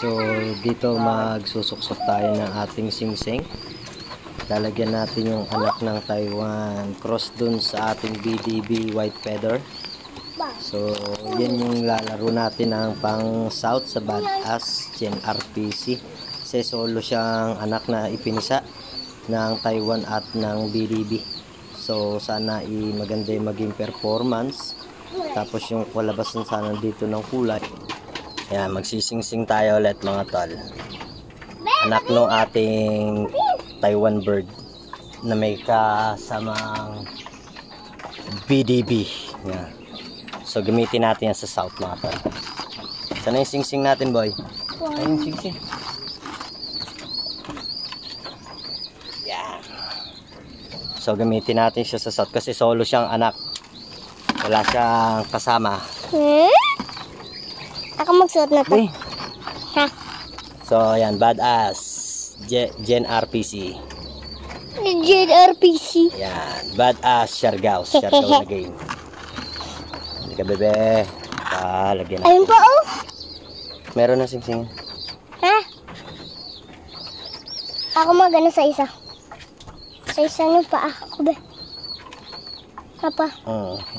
So, dito magsusuksok tayo ng ating singsing. Lalagyan natin yung anak ng Taiwan cross dun sa ating BDB white feather. So, yan yung lalaro natin ng pang south sa Badass Gen RPC. Kasi solo siyang anak na ipinisa ng Taiwan at ng BDB. So, sana maganda yung maging performance. Tapos yung kalabasan sana dito ng kulay. Ayan, magsisingsing tayo ulit mga tol. Anak ng ating Taiwan bird na may kasamang BDB. Ayan. So gamitin natin yan sa south mga tol. Sana yung singsing natin boy? Ayun yung singsing. Ayan. So gamitin natin siya sa south kasi solo siyang anak. Wala siyang kasama. Ako magsuot na to. Ha? So, ayan, Badass Gen RPC. Gen RPC. Ayan, Badass Siargao. Siargao na game. Hindi ka bebe. Lagyan natin. Ayun pa oh. Meron na singsing. Ha? Ako magano sa isa. Sa isa nyo pa ako be. Apa?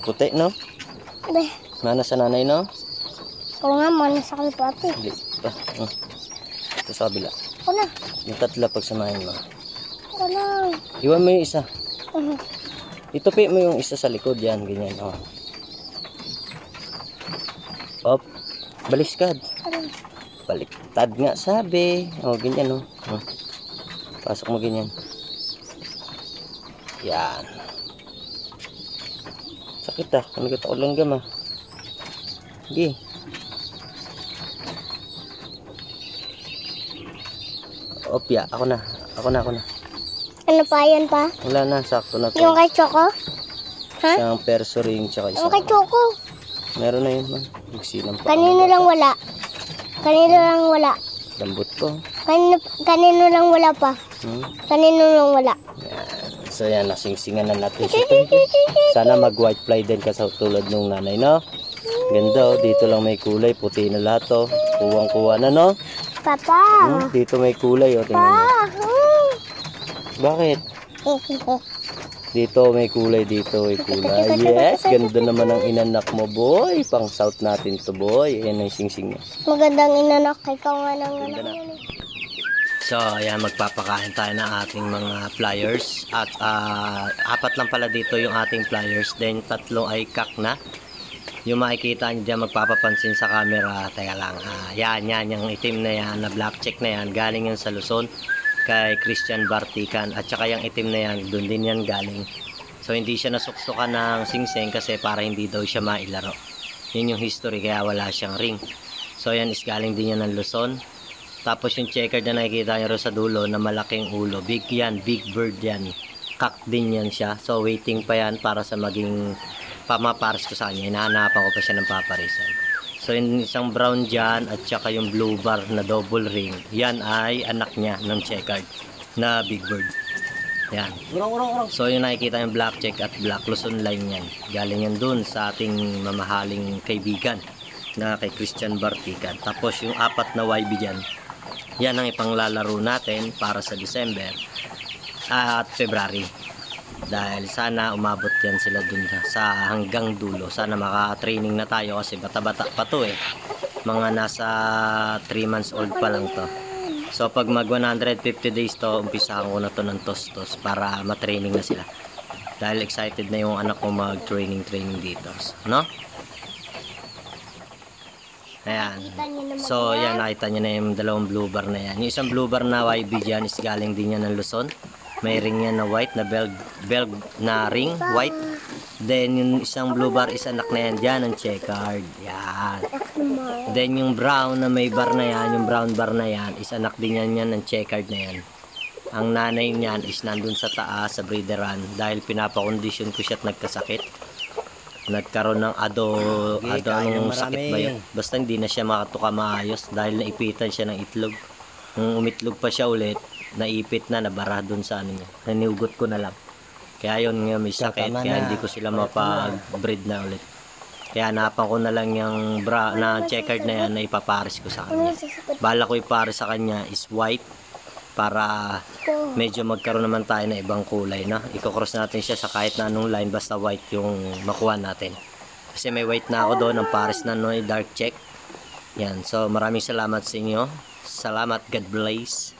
Puti no? Be. Mana sa nanay no? Oo nga, mana sa kalipati. Hindi. Ito sa kabila. Ako na. Yung tatlo pagsamahin mo. Ako na. Iwan mo yung isa. Itupi mo yung isa sa likod yan. Ganyan. Oh. Op. Baliskad. Baliktad nga sabi. Oh, ganyan oh. Pasok mo ganyan. Yan. Sakit ah. Kung nagkita ko lang gama. Sige. Opya, ako na. Ano pa yan pa? Wala na, sakto na to. Yung kay Choco? Ha? Isang perso ring tsaka Yung isang. kay Choco? Meron na yun man. Magsinang pa. Kanino lang wala? Kanino lang wala? Lambot ko. Kanino lang wala pa? Kanino lang wala? Yan. So yan, nasingsingan na natin siya. Sana mag white fly din ka sa tulad nung nanay, no? Ganda oh, dito lang may kulay. Puti na lahat oh. Kuwang-kuwa na, no? Papa. Dito may kulay oh. Tingnan mo. Bakit? Dito may kulay, dito may kulay. Yes, ganda naman ang inanak mo, boy. Pang south natin to, boy. Ayan ang singsing niya. Magandang inanak. Ikaw nga lang anak yan. So, ayan, magpapakain tayo ng ating mga flyers. At apat lang pala dito yung ating flyers. Then, tatlo ay kak na. Yung makikita nyo dyan, magpapapansin sa camera. Teka lang. Yan, yung itim na yan, na black check na yan. Galing yan sa Luzon kay Christian Bartikan. At saka yung itim na yan, doon din yan galing. So, hindi siya nasuksukan ng singsing kasi para hindi daw siya mailaro. Yun yung history, kaya wala siyang ring. So, yan is galing din yan ng Luzon. Tapos yung checker na nakikita nyo sa dulo na malaking ulo. Big yan, big bird yan. Kak din yan siya. So, waiting pa yan para sa maging pamapares ko sa kanya. Hinahanapan ko pa siya ng paparisan. So, yung isang brown dyan at saka yung blue bar na double ring. Yan ay anak niya ng checkered na big bird. Yan. So, yung nakikita yung black check at black Luzon line yan. Galing yan dun sa ating mamahaling kaibigan na kay Christian Bartikan. Tapos, yung apat na YB dyan, yan ang ipanglalaro natin para sa December at February. Dahil sana umabot yan sila dun sa hanggang dulo. Sana maka-training na tayo kasi bata-bata pa to eh. Mga nasa 3 months old pa lang to. So pag mag 150 days to, umpisahan ko na to ng tostos para ma-training na sila. Dahil excited na yung anak ko mag-training dito. No? Ayan. So yan, nakita nyo na yung dalawang blue bar na yan. Yung isang blue bar na YB dyan is galing din yan ng Luzon. May ring yan na white, na bell na ring, white. Then yung isang blue bar is anak na yan dyan, ang checkered. Yan. Then yung brown na may bar na yan, yung brown bar na yan, is anak din yan ng checkered na yan. Ang nanay niyan is nandun sa taas, sa breederan. Dahil pinapakondisyon ko siya at nagkasakit. Nagkaroon ng anong sakit ba yun? Basta hindi na siya makatuka maayos dahil naipitan siya ng itlog. Nung umitlog pa siya ulit, naipit na, nabara dun sa ano niya. Naniugot ko na lang. Kaya yun nga may sakit, kaya hindi ko sila mapag-breed na ulit. Kaya hanapan ko na lang yung na checkered na yan na ipapares ko sa Ano kanya. sasagot Bala ko ipares sa kanya is white para ko? medyo magkaroon naman tayo ng ibang kulay na. Iko-cross natin siya sa kahit na anong line basta white yung makuha natin. Kasi may white na ako doon, ang pares na no, dark check. Yan. So maraming salamat sa inyo. Salamat, God bless.